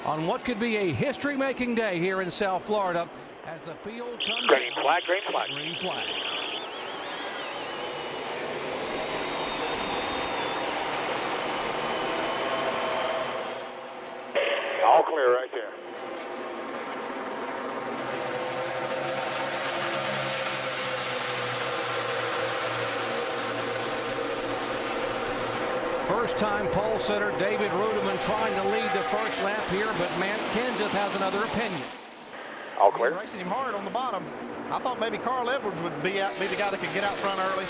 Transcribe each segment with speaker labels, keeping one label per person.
Speaker 1: on what could be a history-making day here in South Florida as the field comes
Speaker 2: green flag, green flag.
Speaker 1: Green flag.
Speaker 2: All clear right there.
Speaker 1: First-time pole sitter David Rudeman trying to lead the first lap here, but Matt Kenseth has another opinion.
Speaker 2: All clear.
Speaker 3: He's racing him hard on the bottom. I thought maybe Carl Edwards would be the guy that could get out front early.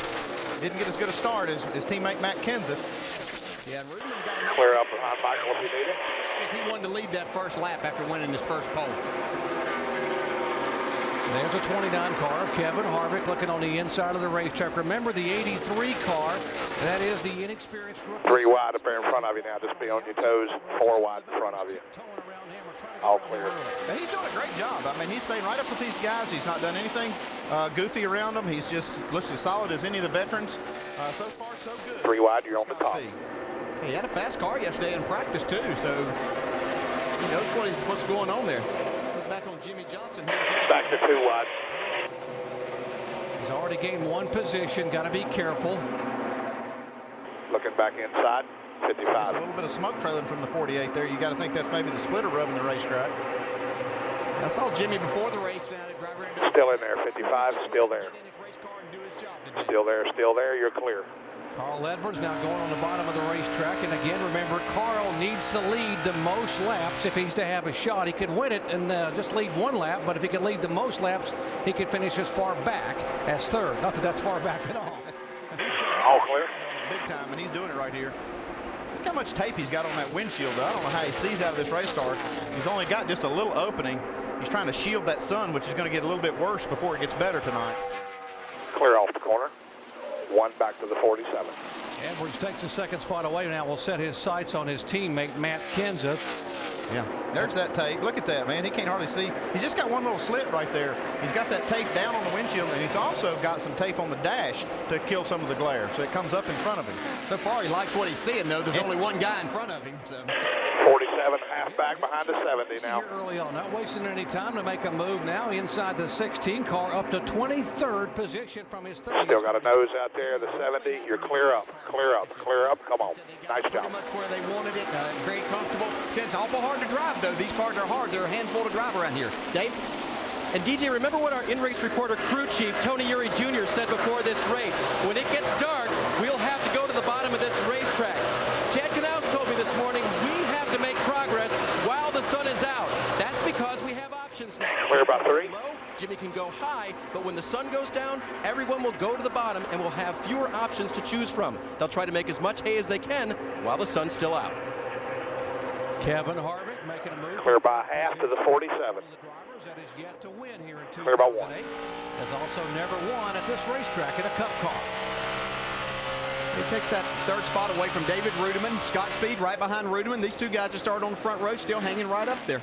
Speaker 3: Didn't get as good a start as his teammate Matt Kenseth.
Speaker 4: Yeah, Rudeman got
Speaker 2: clear up behind Michael if you need it.
Speaker 4: He wanted to lead that first lap after winning his first pole.
Speaker 1: There's a 29 car of Kevin Harvick looking on the inside of the racetrack. Remember the 83 car, that is the inexperienced rookie.
Speaker 2: 3 wide up there in front of you now. Just be on your toes. 4 wide in front of you. All clear.
Speaker 3: And he's doing a great job. I mean, he's staying right up with these guys. He's not done anything goofy around them. He's just looks as solid as any of the veterans. So far, so good.
Speaker 2: 3 wide, you're on the top.
Speaker 4: He had a fast car yesterday in practice too, so he knows what's going on there. Back on Jimmy Johnson.
Speaker 2: Back to 2 wide.
Speaker 1: He's already gained 1 position. Got to be careful.
Speaker 2: Looking back inside. 55.
Speaker 3: There's a little bit of smoke trailing from the 48 there. You got to think that's maybe the splitter rubbing the racetrack.
Speaker 4: I saw Jimmy before the race.
Speaker 2: Still in there. 55. Still there. Still there. You're clear.
Speaker 1: Carl Edwards now going on the bottom of the racetrack. And again, remember, Carl needs to lead the most laps if he's to have a shot. He can win it and just lead 1 lap, but if he can lead the most laps, he could finish as far back as 3rd. Not that that's far back at all.
Speaker 2: All clear.
Speaker 3: Big time, and he's doing it right here. Look how much tape he's got on that windshield. I don't know how he sees out of this race car. He's only got just a little opening. He's trying to shield that sun, which is going to get a little bit worse before it gets better tonight.
Speaker 2: Clear off the corner. 1 back to the 47.
Speaker 1: Edwards takes the 2nd spot away. Now will set his sights on his teammate Matt Kenseth.
Speaker 3: Yeah, there's that tape. Look at that, man. He can't hardly see. He's just got 1 little slit right there. He's got that tape down on the windshield, and he's also got some tape on the dash to kill some of the glare, so it comes up in front of him.
Speaker 4: So far, he likes what he's seeing, though. There's only 1 guy in front of him. So.
Speaker 2: 47, half back behind the 70 now.
Speaker 1: Early on, not wasting any time to make a move now inside the 16 car up to 23rd position from his 30th.
Speaker 2: Still got a nose out there, the 70. You're clear up, clear up, clear up. Come on. Nice job.
Speaker 4: Pretty much where they wanted it. Very comfortable. It's awful hard to drive, though. These cars are hard. They're a handful to drive around here. Dave?
Speaker 5: And DJ, remember what our in-race reporter crew chief, Tony Uri Jr., said before this race? When it gets dark, we'll have to go to the bottom of this racetrack. Chad Knaus told me this morning we have to make progress while the sun is out. That's because we have options now.
Speaker 2: Clear about 3.
Speaker 5: Low, Jimmy can go high, but when the sun goes down, everyone will go to the bottom and will have fewer options to choose from. They'll try to make as much hay as they can while the sun's still out.
Speaker 1: Kevin Harvick making a move.
Speaker 2: Clear by half to the 47.
Speaker 1: That is yet to win here in
Speaker 2: Clear by 1.
Speaker 1: Has also never won at this racetrack in a Cup car.
Speaker 4: He takes that 3rd spot away from David Rudeman. Scott Speed right behind Rudeman. These 2 guys that started on the front row still hanging right up there.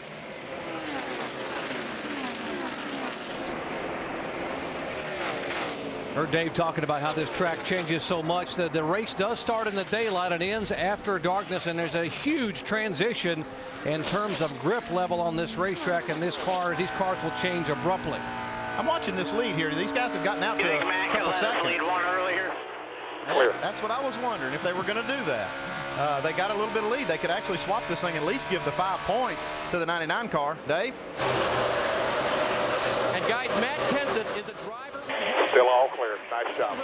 Speaker 1: Heard Dave talking about how this track changes so much that the race does start in the daylight and ends after darkness, and there's a huge transition in terms of grip level on this racetrack, and these cars will change abruptly.
Speaker 3: I'm watching this lead here. These guys have gotten out to a couple of seconds.
Speaker 2: Lead 1 earlier.
Speaker 3: That's what I was wondering, if they were going to do that. They got a little bit of lead. They could actually swap this thing, at least give the 5 points to the 99 car. Dave?
Speaker 5: And guys, Matt Kenseth is a driver.
Speaker 2: Still all clear. Nice job.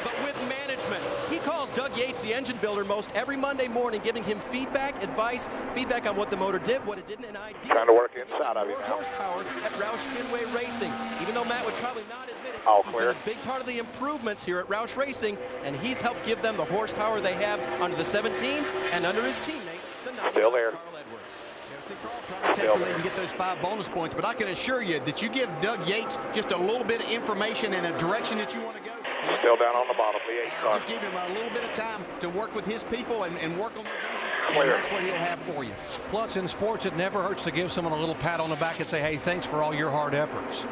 Speaker 5: But with management. He calls Doug Yates, the engine builder, most every Monday morning, giving him feedback, advice, feedback on what the motor did, what it didn't, and ideas.
Speaker 2: Trying to work inside of you now.
Speaker 5: Horsepower at Roush Fenway Racing. Even though Matt would probably not admit it,
Speaker 2: all
Speaker 5: he's
Speaker 2: clear.
Speaker 5: been a big part of the improvements here at Roush Racing, and he's helped give them the horsepower they have under the 17 and under his teammate, the 99
Speaker 2: Still there.
Speaker 5: Carl Edwards.
Speaker 4: See, Carl trying to take the lead and get those 5 bonus points, but I can assure you that you give Doug Yates just a little bit of information and a direction that you want to go.
Speaker 2: Still down on the bottom, the 8 car.
Speaker 4: Just give him a little bit of time to work with his people and work on those engines, and that's what he'll have for you.
Speaker 1: Plus, in sports, it never hurts to give someone a little pat on the back and say, hey, thanks for all your hard efforts.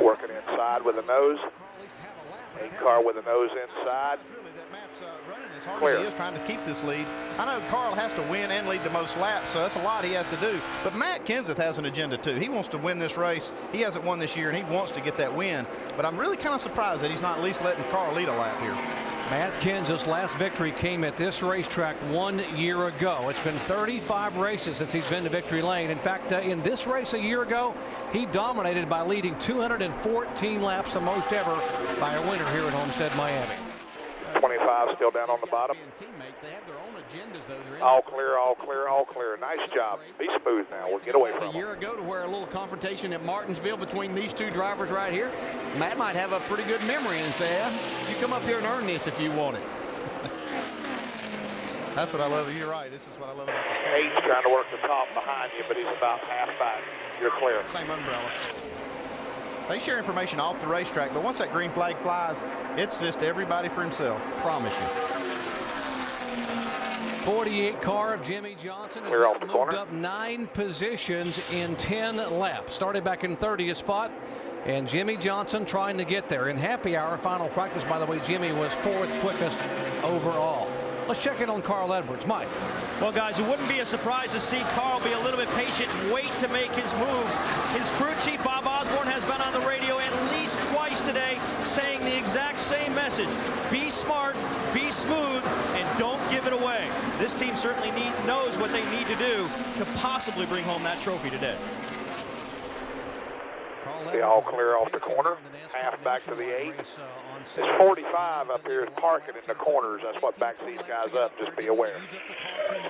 Speaker 2: Working inside with a nose. 8 car with a nose inside.
Speaker 3: Really, that Matt's running As hard
Speaker 2: Clear.
Speaker 3: as he is trying to keep this lead, I know Carl has to win and lead the most laps, so that's a lot he has to do. But Matt Kenseth has an agenda too. He wants to win this race. He hasn't won this year, and he wants to get that win. But I'm really kind of surprised that he's not at least letting Carl lead a lap here.
Speaker 1: Matt Kenseth's last victory came at this racetrack 1 year ago. It's been 35 races since he's been to victory lane. In fact, in this race a year ago, he dominated by leading 214 laps, the most ever by a winner here at Homestead, Miami.
Speaker 2: 25 still down on the bottom. All clear, all clear, all clear. Nice job. Be smooth now. We'll get away from
Speaker 4: A year ago to where a little confrontation at Martinsville between these two drivers right here. Matt might have a pretty good memory and say, you come up here and earn this if you want it.
Speaker 3: That's what I love. You're right. This is what I love about the sport.
Speaker 2: He's trying to work the top behind you, but he's about half back. You're clear.
Speaker 3: Same umbrella. They share information off the racetrack, but once that green flag flies, it's just everybody for himself.
Speaker 4: Promise you.
Speaker 1: 48 car of Jimmy Johnson has
Speaker 2: Clear off the
Speaker 1: moved
Speaker 2: corner.
Speaker 1: up 9 positions in 10 laps. Started back in 30th spot, and Jimmy Johnson trying to get there. In happy hour, final practice, by the way, Jimmy was 4th quickest overall. Let's check in on Carl Edwards. Mike.
Speaker 6: Well, guys, it wouldn't be a surprise to see Carl be a little bit patient and wait to make his move. His crew chief, Bob Osborne, has been on the radio at least twice today saying the exact same message. Be smart, be smooth, and don't give it away. This team certainly knows what they need to do to possibly bring home that trophy today.
Speaker 2: Be all clear off the corner. Half back to the 8. This 45 up here is parking in the corners. That's what backs these guys up. Just be aware.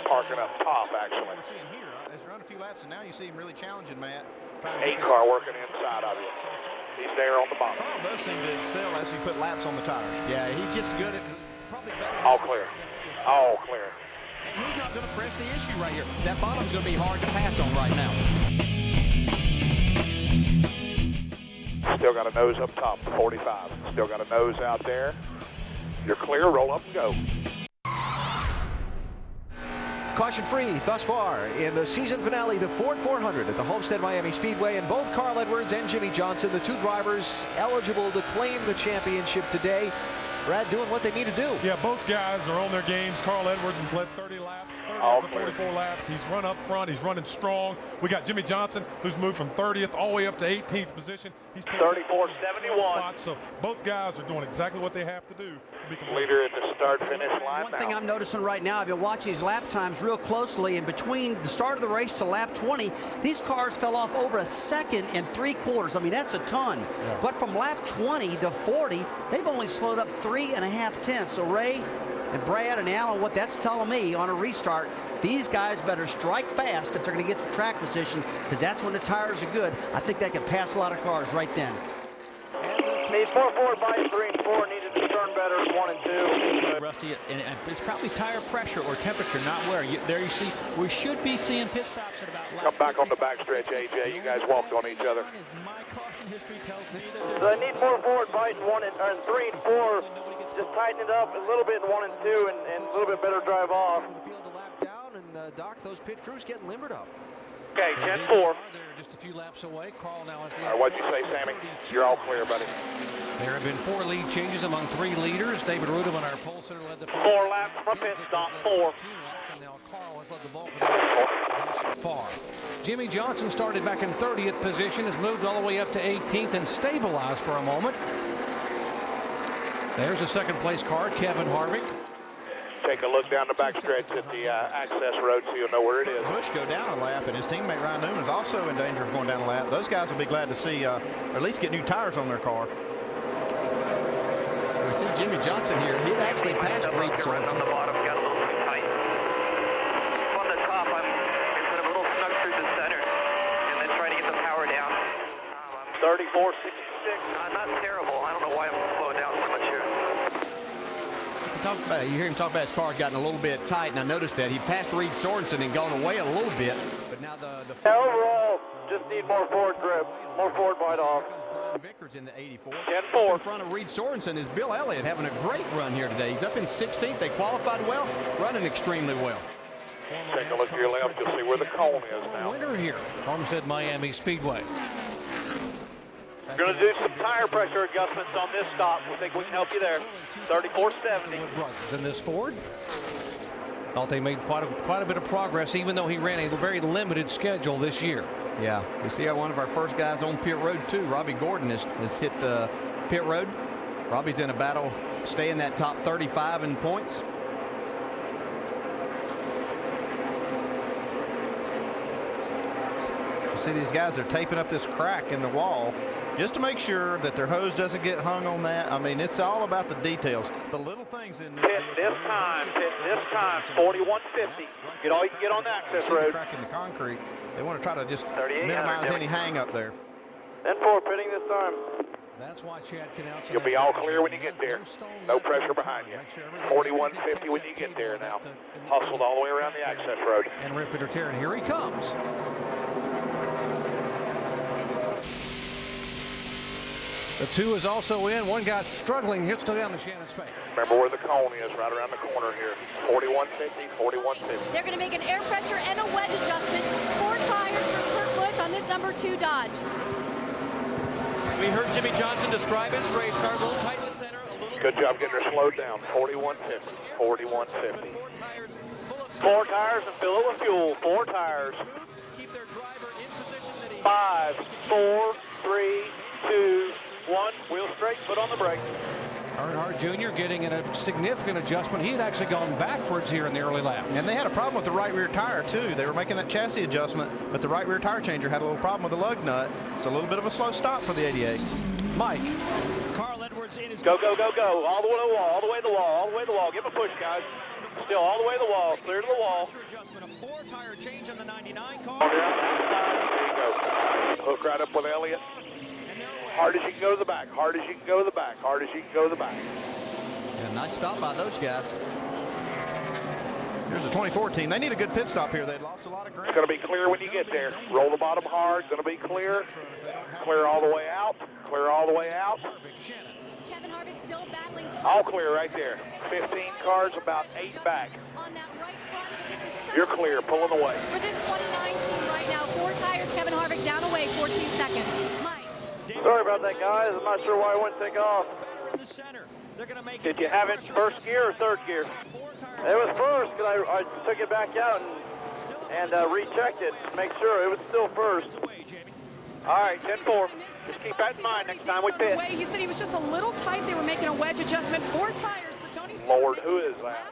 Speaker 2: Parking up top, actually.
Speaker 3: We're seeing here, he's run a few laps, and now you see him really challenging Matt.
Speaker 2: 8 car working inside of you. He's there on the bottom.
Speaker 3: Carl does seem to excel as you put laps on the tires.
Speaker 4: Yeah, he's just good at probably better.
Speaker 2: All clear. All clear.
Speaker 4: And he's not going to press the issue right here. That bottom's going to be hard to pass on right now.
Speaker 2: Still got a nose up top, 45. Still got a nose out there. You're clear, roll up and go.
Speaker 7: Caution free thus far in the season finale, the Ford 400 at the Homestead Miami Speedway, and both Carl Edwards and Jimmy Johnson, the two drivers eligible to claim the championship today. Brad, doing what they need to do.
Speaker 8: Yeah, both guys are on their games. Carl Edwards has led 30 laps, 30 of the 44 laps. He's run up front. He's running strong. We got Jimmy Johnson, who's moved from 30th all the way up to 18th position. He's
Speaker 2: 34.71.
Speaker 8: So both guys are doing exactly what they have to do to be competitive.
Speaker 2: Leader at the start-finish line.
Speaker 9: One thing I'm noticing right now, I've been watching these lap times real closely, and between the start of the race to lap 20, these cars fell off over a second and 3/4. I mean, that's a ton. Yeah. But from lap 20 to 40, they've only slowed up 3.5 tenths. So Ray and Brad and Alan, what that's telling me on a restart, these guys better strike fast if they're going to get to track position, because that's when the tires are good. I think they can pass a lot of cars right then.
Speaker 2: Need 4 forward by 3 and 4. Needed to turn better 1 and 2.
Speaker 10: Rusty, and it's probably tire pressure or temperature, not wear. There you see, we should be seeing pit stops at about.
Speaker 2: Come back on the backstretch, AJ. You guys walked on each other.
Speaker 10: My caution history tells me that
Speaker 2: So I need 4 forward bite and 1 and 3 and 4. Just tighten it up a little bit in 1 and 2, and a little bit better drive off.
Speaker 7: And Doc, those pit crews getting limbered up.
Speaker 2: Okay, 10-4.
Speaker 1: They're just a few laps away. Carl now has the.
Speaker 2: All right, what'd you say, Sammy? You're all clear, buddy.
Speaker 1: There have been 4 lead changes among 3 leaders. David Rudeman, our pole sitter, led the
Speaker 2: 4 laps from pit stop. 4.
Speaker 1: And now Carl has led the bulk of the far. Jimmy Johnson started back in 30th position, has moved all the way up to 18th and stabilized for a moment. There's a second place car, Kevin Harvick.
Speaker 2: Take a look down the backstretch at the access road so you'll know where it is.
Speaker 3: Bush go down a lap, and his teammate Ryan Newman is also in danger of going down a lap. Those guys will be glad to see, or at least get new tires on their car.
Speaker 4: We see Jimmy Johnson here. He actually passed Reed Sorensen.
Speaker 2: On the bottom, got a little too tight. On the top, I'm going to a little snug through the center, and then try to get the power down. 34.66. Not terrible. I don't know why I'm slowing down so much here.
Speaker 4: You hear him talk about his car getting a little bit tight, and I noticed that he passed Reed Sorensen and gone away a little bit. But now the
Speaker 2: overall, just need more forward grip, more forward bite off.
Speaker 4: Brian Vickers in the 84.
Speaker 2: 10-4.
Speaker 4: In front of Reed Sorensen is Bill Elliott having a great run here today. He's up in 16th. They qualified well, running extremely well.
Speaker 2: Take a look to your left. You'll see where the cone is now.
Speaker 1: Winner here, Homestead Miami Speedway.
Speaker 11: We're going to do some tire pressure adjustments on this stop. We think we can help you there. 34.70.
Speaker 1: In this Ford. Thought they made quite a bit of progress, even though he ran a very limited schedule this year.
Speaker 4: Yeah, we see one of our first guys on pit road too. Robbie Gordon has hit the pit road. Robbie's in a battle, stay in that top 35 in points.
Speaker 3: See, these guys are taping up this crack in the wall just to make sure that their hose doesn't get hung on that. I mean, it's all about the details, the little things in this.
Speaker 11: Pit this time, 41.50. Get all you can get on the access road.
Speaker 3: Crack in the concrete. They want to try to just minimize any hang up there.
Speaker 11: 10-4 pitting this time.
Speaker 1: That's why Chad Knauss.
Speaker 2: You'll be all clear when you get there. No pressure behind you. 41.50 when you get there now. Hustled all the way around the access road.
Speaker 1: And rip it or tear it. Here he comes. The 2 is also in. One guy struggling. Hits still down the Shannon Spade.
Speaker 2: Remember where the cone is, right around the corner here. 41.50, 41.50.
Speaker 12: They're going to make an air pressure and a wedge adjustment. 4 tires for Kurt Busch on this number 2 Dodge.
Speaker 5: We heard Jimmy Johnson describe his race car, a little tight in the center.
Speaker 2: Good job getting her slowed down. 41.50, 41.50.
Speaker 11: 4 tires and fill it with fuel. 4 tires.
Speaker 5: Keep their driver in position that he
Speaker 11: 5, 4, 3, 2, 1. Wheel straight, foot on the brake.
Speaker 1: Earnhardt Jr. getting in a significant adjustment. He had actually gone backwards here in the early lap.
Speaker 3: And they had a problem with the right rear tire, too. They were making that chassis adjustment, but the right rear tire changer had a little problem with the lug nut. It's a little bit of a slow stop for the 88.
Speaker 1: Mike.
Speaker 6: Carl Edwards in his...
Speaker 11: Go, go, go, go. All the way to the wall, all the way to the wall, all the way to the wall. Give a push, guys. Still all the way to the wall, clear to the wall.
Speaker 6: Adjustment, a 4-tire change on the 99 car.
Speaker 2: There you go. Hook right up with Elliott. Hard as you can go to the back, hard as you can go to the back, hard as you can go to the back.
Speaker 4: Yeah, nice stop by those guys.
Speaker 3: Here's the 2014. They need a good pit stop here. They lost a lot of ground.
Speaker 2: It's going to be clear when you get there. Roll the bottom hard, going to be clear. Clear all the way out, clear all the way out.
Speaker 12: Kevin Harvick still battling.
Speaker 2: All clear right there. 15 cars, about 8 back.
Speaker 12: On that right front.
Speaker 2: You're clear, pulling away.
Speaker 12: For this 2019 right now, 4 tires, Kevin Harvick down away, 14 seconds. Mike.
Speaker 11: Sorry about that, guys. I'm not sure why I wouldn't take off. Did you have it in first gear or third gear? It was first, because I took it back out and rechecked it to make sure it was still first. All right, 10-4. Just keep that in mind next time we pit.
Speaker 13: He said he was just a little tight. They were making a wedge adjustment. 4 tires for Tony Stewart.
Speaker 2: Lord, who is that?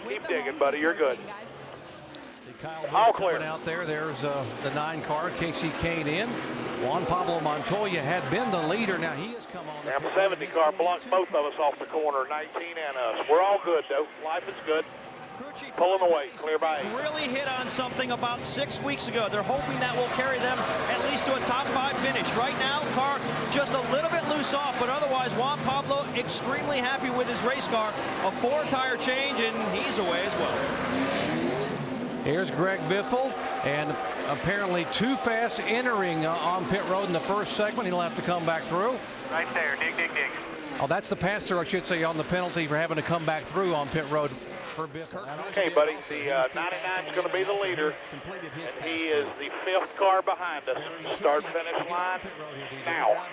Speaker 2: Keep digging, buddy. You're good.
Speaker 1: All clear. Out there, there's the 9 car, Casey Kane in. Juan Pablo Montoya had been the leader. Now he has come on.
Speaker 2: That 70 car blocked both of us off the corner, 19 and us. We're all good, though. Life is good. Pulling away, clear by 8.
Speaker 6: Really hit on something about 6 weeks ago. They're hoping that will carry them at least to a top 5 finish. Right now, car just a little bit loose off, but otherwise, Juan Pablo extremely happy with his race car. A 4-tire change, and he's away as well.
Speaker 1: Here's Greg Biffle, and apparently too fast entering on pit road in the first segment. He'll have to come back through.
Speaker 11: Right there, dig, dig, dig.
Speaker 1: Oh, that's the pass-through, I should say, on the penalty for having to come back through on pit road for Biffle.
Speaker 2: Okay, buddy, the 99 is going to be the leader, and he is the 5th car behind us. Start-finish line now.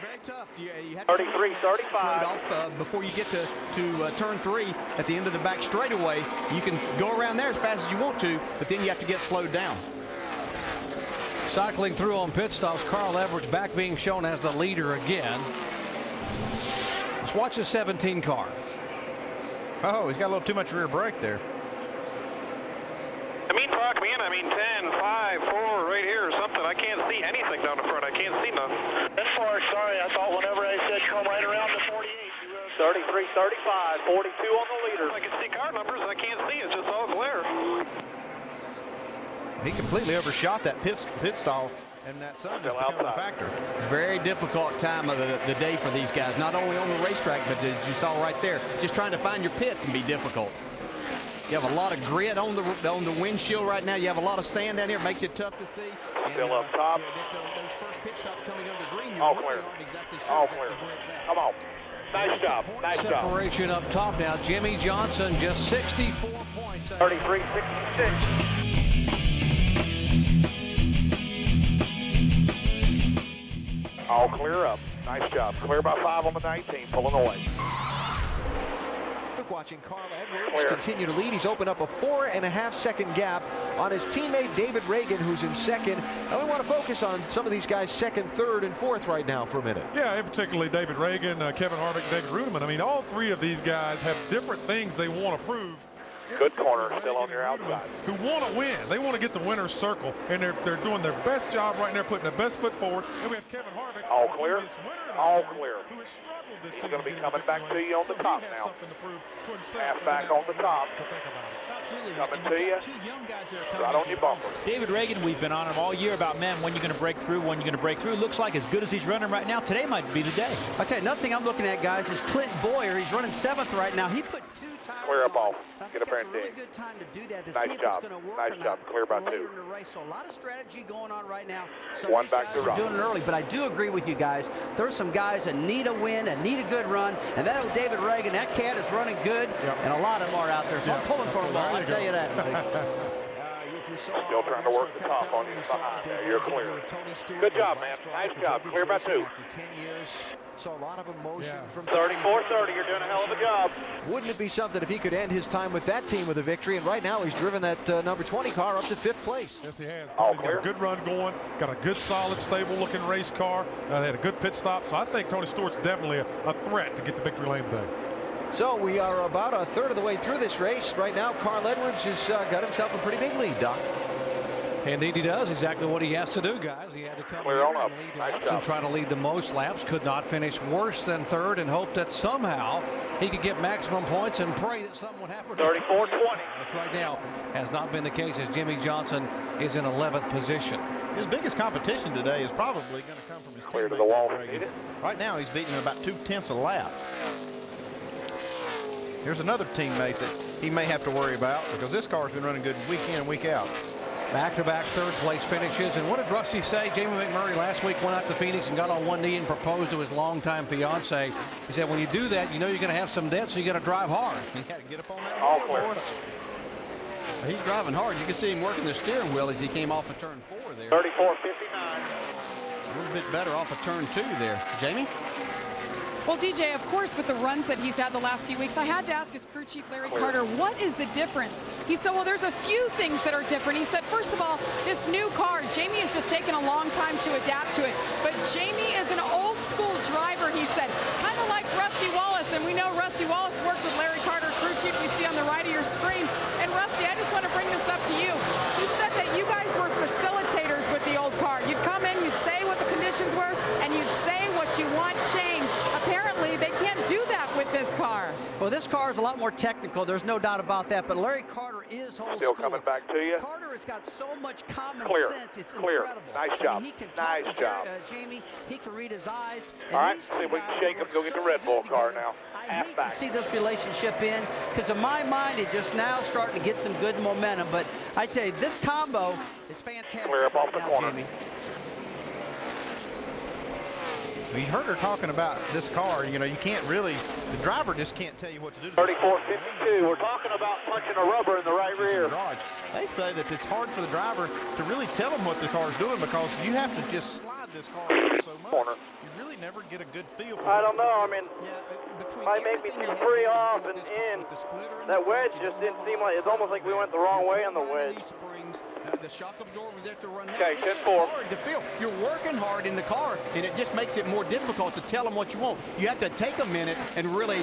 Speaker 2: 33, 35.
Speaker 4: Off, before you get to turn 3 at the end of the back straightaway, you can go around there as fast as you want to, but then you have to get slowed down.
Speaker 1: Cycling through on pit stops, Carl Edwards back being shown as the leader again. Let's watch the 17 car.
Speaker 3: Oh, he's got a little too much rear brake there.
Speaker 11: I mean, talk me in. I mean, 10, 5, 4, right here or something. I can't see anything down the front. I can't see nothing. 10-4, sorry. I thought whenever I said come right around to 48. 33, 35, 42 on the leader. I can see car numbers. I can't see. It's just all glare.
Speaker 3: He completely overshot that pit stall, and that sun is becoming a factor.
Speaker 4: Very difficult time of the day for these guys, not only on the racetrack, but as you saw right there, just trying to find your pit can be difficult. You have a lot of grit on the windshield right now. You have a lot of sand down here. It makes it tough to see.
Speaker 2: Still up top.
Speaker 4: Those first pit stops coming under green,
Speaker 2: all clear.
Speaker 4: Exactly sure
Speaker 2: all clear. Come on. Nice job. Nice job.
Speaker 1: Separation up top now. Jimmy Johnson just 64 points.
Speaker 11: 33, 66.
Speaker 2: All clear up. Nice job. Clear by 5 on the 19, pulling away.
Speaker 7: Watching Carl Edwards continue to lead. He's opened up a 4.5-second gap on his teammate David Reagan, who's in second. And we want to focus on some of these guys second, third, and fourth right now for a minute.
Speaker 8: Yeah, and particularly David Reagan, Kevin Harvick, David Rudeman. I mean, all three of these guys have different things they want to prove.
Speaker 2: Good corner, still on your outside.
Speaker 8: Who want to win. They want to get the winner's circle, and they're doing their best job right now, putting their best foot forward. And we have Kevin Harvick.
Speaker 2: All clear. All clear. He's going to be coming back to you on the top now. Half back on the top. Coming to you. Right on your bumper.
Speaker 10: David Reagan, we've been on him all year about, man, when you're going to break through, when you're going to break through. Looks like as good as he's running right now, today might be the day.
Speaker 9: I tell you, another thing I'm looking at, guys, is Clint Boyer. He's running 7th right now. He put 2 tires
Speaker 2: clear up off.
Speaker 9: Get up there and dig. Really good time to do that. To
Speaker 2: nice
Speaker 9: see
Speaker 2: job.
Speaker 9: If it's work
Speaker 2: nice job. Clear by 2.
Speaker 9: In the race. So a lot of strategy going on right now. Some
Speaker 2: one back to
Speaker 9: doing it early, but I do agree with you guys. There's some guys that need a win and need a good run, and that David Reagan, that cat is running good, and a lot of them are out there. So I'm pulling for them all. I tell you that.
Speaker 2: Still trying to work the top on you behind there. You're clear. Good job, man. Nice job. Clear by 2.
Speaker 7: After 10 years, so a lot of emotion from
Speaker 11: 34-30. You're doing a hell of a job.
Speaker 7: Wouldn't it be something if he could end his time with that team with a victory? And right now he's driven that number 20 car up to 5th place.
Speaker 8: Yes, he has.
Speaker 2: All
Speaker 8: He's
Speaker 2: clear.
Speaker 8: got a good run going. Got a good, solid, stable-looking race car. They had a good pit stop. So I think Tony Stewart's definitely a threat to get the victory lane today.
Speaker 7: So we are about a third of the way through this race. Right now, Carl Edwards has got himself a pretty big lead, Doc.
Speaker 1: Indeed he does. Exactly what he has to do, guys. He had to come here and lead laps and try to lead the most laps. Could not finish worse than third and hope that somehow he could get maximum points and pray that something would happen.
Speaker 11: 34-20.
Speaker 1: Which right now has not been the case as Jimmy Johnson is in 11th position.
Speaker 3: His biggest competition today is probably going to come from his
Speaker 2: clear to the wall.
Speaker 3: Right now he's beating him about 2/10 a lap. Here's another teammate that he may have to worry about because this car's been running good week in and week out.
Speaker 1: Back-to-back third-place finishes. And what did Rusty say? Jamie McMurray last week went out to Phoenix and got on one knee and proposed to his longtime fiance. He said, when you do that, you know you're going to have some debt, so you got to drive hard.
Speaker 3: You got to get up on that.
Speaker 2: All clear.
Speaker 4: He's driving hard. You can see him working the steering wheel as he came off of turn 4 there.
Speaker 11: 34-59.
Speaker 4: A little bit better off of turn 2 there. Jamie?
Speaker 13: Well, DJ, of course, with the runs that he's had the last few weeks, I had to ask his crew chief, Larry Carter, what is the difference? He said, well, there's a few things that are different. He said, first of all, this new car, Jamie has just taken a long time to adapt to it. But Jamie is an old school driver, he said, kind of like Rusty Wallace. And we know Rusty Wallace worked with Larry Carter, crew chief, we see on the right of your screen. And Rusty, I just want to bring this up to you. He said that you guys were facilitators with the old car. You'd come in, you'd say what the conditions were, and you'd say what you want changed. Apparently, they can't do that with this car.
Speaker 9: Well, this car is a lot more technical. There's no doubt about that. But Larry Carter is old
Speaker 2: Still
Speaker 9: school.
Speaker 2: coming back to you.
Speaker 9: Carter has got so much common
Speaker 2: Clear.
Speaker 9: sense. It's
Speaker 2: Clear.
Speaker 9: incredible.
Speaker 2: Nice job.
Speaker 9: He can
Speaker 2: nice job.
Speaker 9: Jamie, he can read his eyes.
Speaker 2: All right, see if we can shake him, go get the Red Bull car now.
Speaker 9: I hate to see this relationship in, because in my mind, it just now starting to get some good momentum. But I tell you, this combo is fantastic.
Speaker 2: Clear up off the corner.
Speaker 9: Jamie.
Speaker 3: You heard her talking about this car. You know, you can't really, the driver just can't tell you what to do.
Speaker 11: 34-52. We're talking about punching a rubber in the right rear.
Speaker 3: They say that it's hard for the driver to really tell them what the car's doing because you have to just slide this car so much. You really never get a good feel for it.
Speaker 11: I don't know. I mean, might make me too free off and in. That wedge just didn't seem like, it's almost like we went the wrong way on the wedge.
Speaker 4: The shock absorber there to run.
Speaker 11: Okay,
Speaker 4: it's just
Speaker 11: 10-4.
Speaker 4: hard to feel. You're working hard in the car, and it just makes it more difficult to tell them what you want. You have to take a minute and really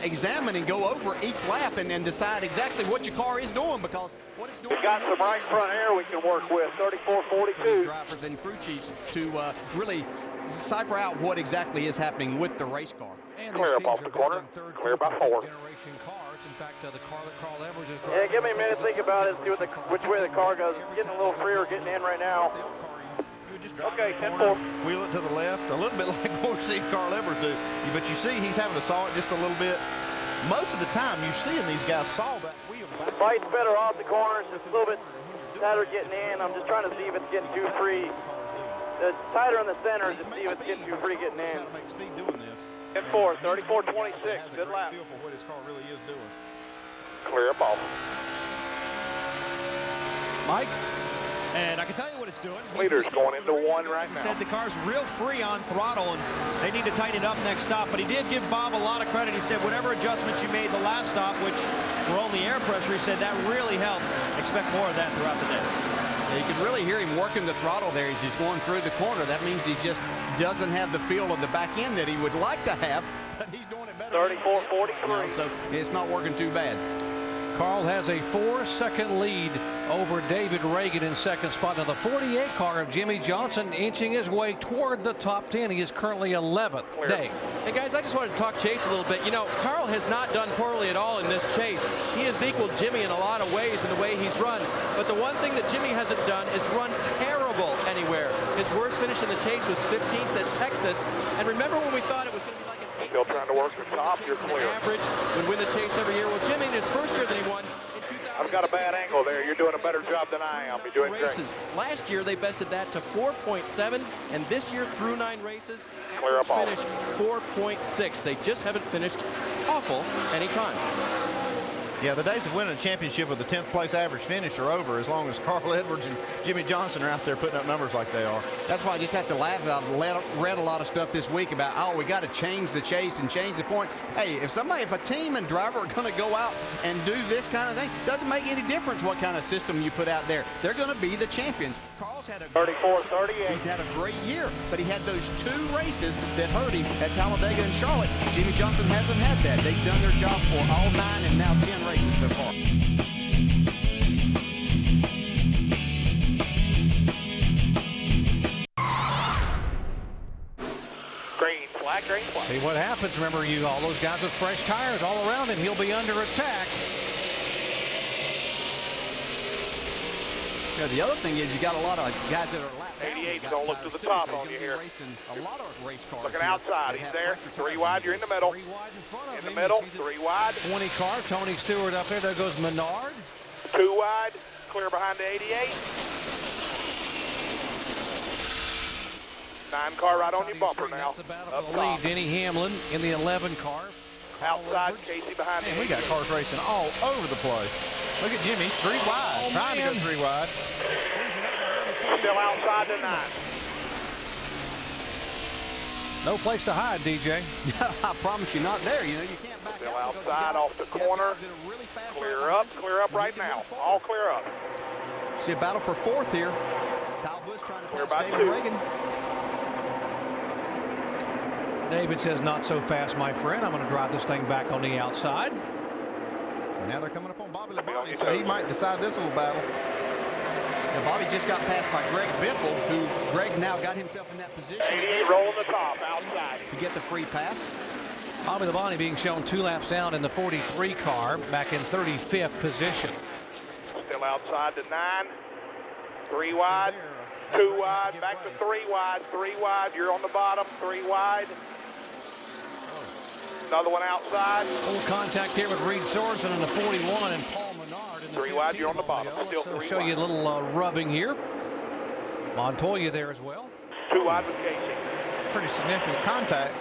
Speaker 4: examine and go over each lap and decide exactly what your car is doing because what it's doing.
Speaker 11: We've got some right front air we can work with. 34-42.
Speaker 4: Drivers and crew chiefs to really cipher out what exactly is happening with the race car.
Speaker 1: And
Speaker 2: clear up off the corner. Clear by 4.
Speaker 1: Generation cars. In fact, the car that Carl Edwards is
Speaker 11: driving. Yeah, give me a minute to think about it. See which way the car goes. It's getting a little freer getting in right now. Okay, 10-4.
Speaker 3: Wheel it to the left, a little bit like what we're seeing Carl Edwards do. But you see he's having to saw it just a little bit. Most of the time you're seeing these guys saw that wheel back.
Speaker 11: Fight's better off the corners, just a little bit tighter getting in. I'm just trying to see if it's getting too free. The tighter in the center, just see if it's getting too free getting in. 10-4, 34-26, good lap.
Speaker 3: Feel for what his car really is doing.
Speaker 2: Clear up off.
Speaker 1: Mike?
Speaker 6: And I can tell you what it's doing.
Speaker 2: Leader's going into one right
Speaker 6: He
Speaker 2: now.
Speaker 6: said the car's real free on throttle, and they need to tighten it up next stop. But he did give Bob a lot of credit. He said whatever adjustments you made the last stop, which were only air pressure, he said that really helped. Expect more of that throughout the day.
Speaker 4: Yeah, you can really hear him working the throttle there as he's going through the corner. That means he just doesn't have the feel of the back end that he would like to have, but he's doing it better.
Speaker 2: 34-43.
Speaker 4: Right, so it's not working too bad.
Speaker 1: Carl has a 4-second lead over David Reagan in second spot. Now the 48 car of Jimmy Johnson inching his way toward the top 10. He is currently 11th. Dave.
Speaker 5: Hey guys, I just wanted to talk Chase a little bit. You know, Carl has not done poorly at all in this chase. He has equaled Jimmy in a lot of ways in the way he's run. But the one thing that Jimmy hasn't done is run terrible anywhere. His worst finish in the chase was 15th at Texas. And remember when we thought it was going to be like an 8
Speaker 2: Still trying to work the top. You're clear.
Speaker 5: average would win the chase every year? Well, Jimmy in his first year that he won,
Speaker 2: I've got a bad angle there. You're doing a better job than I am. You're doing
Speaker 5: races.
Speaker 2: great.
Speaker 5: Last year they bested that to 4.7, and this year through 9 races,
Speaker 2: Clear up all.
Speaker 5: finished 4.6. They just haven't finished awful any time.
Speaker 3: Yeah, the days of winning a championship with a 10th place average finish are over as long as Carl Edwards and Jimmy Johnson are out there putting up numbers like they are.
Speaker 4: That's why I just have to laugh. I've read a lot of stuff this week about, oh, we got to change the chase and change the point. Hey, if a team and driver are going to go out and do this kind of thing, doesn't make any difference what kind of system you put out there. They're going to be the champions. Carl's had a
Speaker 2: 34-38.
Speaker 4: He's had a great year, but he had those 2 races that hurt him at Talladega and Charlotte. Jimmy Johnson hasn't had that. They've done their job for all 9 and now 10 races so far.
Speaker 2: Green flag, green flag.
Speaker 1: See what happens. Remember, all those guys with fresh tires all around him. He'll be under attack.
Speaker 4: Yeah, the other thing is you got a lot of guys that are lapped down.
Speaker 2: 88's going to look to the top on you here.
Speaker 4: A lot of race cars.
Speaker 2: Looking outside. He's there. 3 wide. You're in the middle.
Speaker 1: 3 wide in front of
Speaker 2: In
Speaker 1: him.
Speaker 2: the middle.
Speaker 1: You see the
Speaker 2: 3 wide.
Speaker 1: 20 car. Tony Stewart up there. There goes Menard.
Speaker 2: 2 wide. Clear behind the 88. 9 car right on your bumper now.
Speaker 1: That's the battle
Speaker 2: Up
Speaker 1: for the lead.
Speaker 2: top.
Speaker 1: Denny Hamlin in the 11 car.
Speaker 2: Outside. Casey behind
Speaker 3: Man,
Speaker 2: the
Speaker 3: we got cars racing all over the place. Look at Jimmy, he's 3 wide, trying to go 3 wide.
Speaker 2: Still outside the 9.
Speaker 1: No place to hide, DJ.
Speaker 4: I promise you, not there. You know, you can't back
Speaker 2: Still
Speaker 4: out
Speaker 2: outside off the corner. Clear up right now. All clear up.
Speaker 4: See a battle for 4th here. Kyle Busch trying to
Speaker 2: Clear
Speaker 4: pass
Speaker 2: by
Speaker 4: David
Speaker 2: 2.
Speaker 4: Reagan.
Speaker 1: David says, not so fast, my friend. I'm going to drive this thing back on the outside.
Speaker 3: And now they're coming up on Bobby Labonte, so he might decide this little battle.
Speaker 4: Now, Bobby just got passed by Greg Biffle, who Greg now got himself in that position
Speaker 2: 88 rolling the top outside.
Speaker 4: to get the free pass.
Speaker 1: Bobby Labonte being shown 2 laps down in the 43 car, back in 35th position.
Speaker 2: Still outside the 9. 3 wide. 2 wide. Back to 3 wide. 3 wide. You're on the bottom. 3 wide. Another one outside.
Speaker 1: Full contact here with Reed Sorensen in the 41 and Paul Menard in the
Speaker 2: 3 wide. You're on the bottom. Still
Speaker 1: Let's
Speaker 2: 3
Speaker 1: show you a
Speaker 2: wide.
Speaker 1: little rubbing here. Montoya there as well.
Speaker 2: 2 wide with Casey.
Speaker 3: It's pretty significant contact.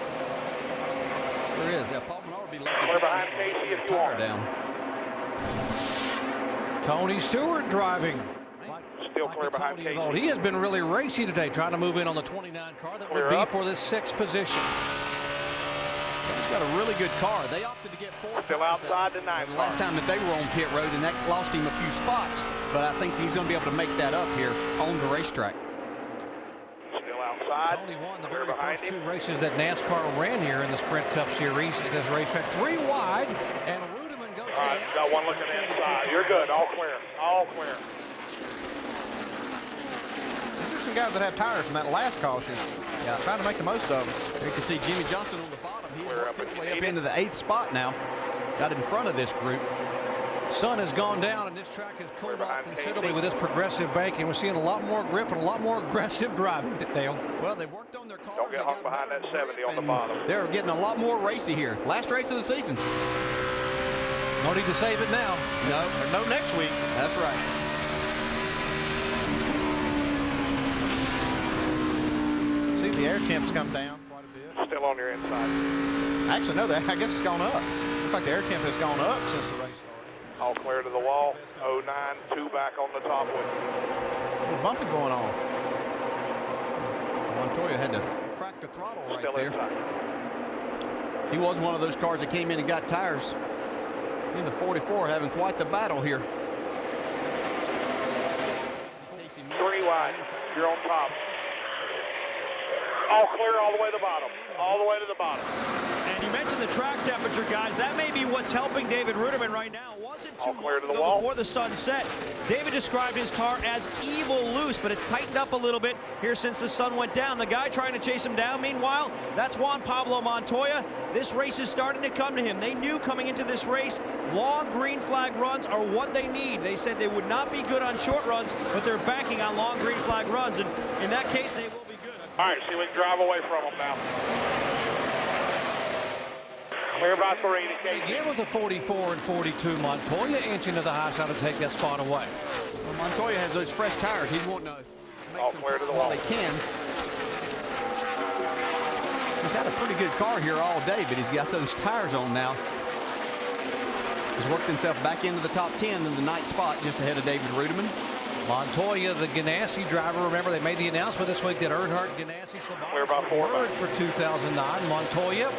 Speaker 4: There is. Yeah, Paul Menard would be lucky
Speaker 2: Clear
Speaker 4: if he
Speaker 2: behind
Speaker 4: had
Speaker 2: Casey if you
Speaker 4: tire
Speaker 2: want.
Speaker 4: down.
Speaker 1: Tony Stewart driving.
Speaker 2: Still clear behind
Speaker 1: Tony
Speaker 2: Casey.
Speaker 1: Evolt. He has been really racy today, trying to move in on the 29 car. That would be for this 6th position.
Speaker 4: He's got a really good car. They opted to get 4
Speaker 2: Still outside the 9
Speaker 4: the
Speaker 2: car.
Speaker 4: last time that they were on pit road, and that lost him a few spots. But I think he's going to be able to make that up here on the racetrack.
Speaker 2: Still outside.
Speaker 1: Tony won the
Speaker 2: Clear
Speaker 1: very
Speaker 2: behind
Speaker 1: first
Speaker 2: him.
Speaker 1: 2 races that NASCAR ran here in the Sprint Cup Series at this racetrack. 3 wide, and Rudeman goes
Speaker 2: All right, got one looking inside. You're good. All clear. All clear.
Speaker 3: These are some guys that have tires from that last caution. Yeah, trying to make the most of them.
Speaker 4: You can see Jimmy Johnson on the bottom. He's
Speaker 2: Clear up
Speaker 4: worked his
Speaker 2: at
Speaker 4: way up
Speaker 2: 80.
Speaker 4: into the 8th spot now. Got in front of this group.
Speaker 1: Sun has gone down, and this track has cooled off
Speaker 2: behind
Speaker 1: considerably
Speaker 2: Casey.
Speaker 1: with this progressive banking. We're seeing a lot more grip and a lot more aggressive driving, Dale.
Speaker 4: Well, they've worked on their cars.
Speaker 2: Don't get
Speaker 4: They
Speaker 2: hung
Speaker 4: got
Speaker 2: behind
Speaker 4: better
Speaker 2: that 70 on the
Speaker 4: grip,
Speaker 2: bottom.
Speaker 4: and they're getting a lot more racy here. Last race of the season.
Speaker 1: No need to save it now.
Speaker 4: No,
Speaker 3: Or no next week.
Speaker 4: that's right.
Speaker 3: See, the air temps come down quite a bit.
Speaker 2: Still on your inside.
Speaker 3: Actually, no, I guess it's gone up. Looks like the air temp has gone up since the race started.
Speaker 2: All clear to the wall. 09, 2 back on the top wheel.
Speaker 3: A little bumping going on.
Speaker 4: Montoya had to crack the throttle right
Speaker 2: Still
Speaker 4: there.
Speaker 2: inside.
Speaker 4: He was one of those cars that came in and got tires. In the 44 having quite the battle here.
Speaker 2: 3 wide. You're on top. All clear all the way to the bottom. All the way to the bottom.
Speaker 6: And you mentioned the track temperature, guys. That may be what's helping David Ruderman right now. It wasn't too long ago before the sun set. David described his car as evil loose, but it's tightened up a little bit here since the sun went down. The guy trying to chase him down, meanwhile, that's Juan Pablo Montoya. This race is starting to come to him. They knew coming into this race, long green flag runs are what they need. They said they would not be good on short runs, but they're banking on long green flag runs, and in that case, they will be good.
Speaker 2: All right, see if we can drive away from them now. Clear by 3.
Speaker 1: Again with the 44 and 42, Montoya inching to the high side to take that spot away.
Speaker 4: Well, Montoya has those fresh tires. He's wanting to make some
Speaker 2: clear to the
Speaker 4: while
Speaker 2: wall.
Speaker 4: he can. He's had a pretty good car here all day, but he's got those tires on now. He's worked himself back into the top 10 in the ninth spot, just ahead of David Ruderman.
Speaker 1: Montoya, the Ganassi driver. Remember, they made the announcement this week that Earnhardt Ganassi merged for 2009. Montoya,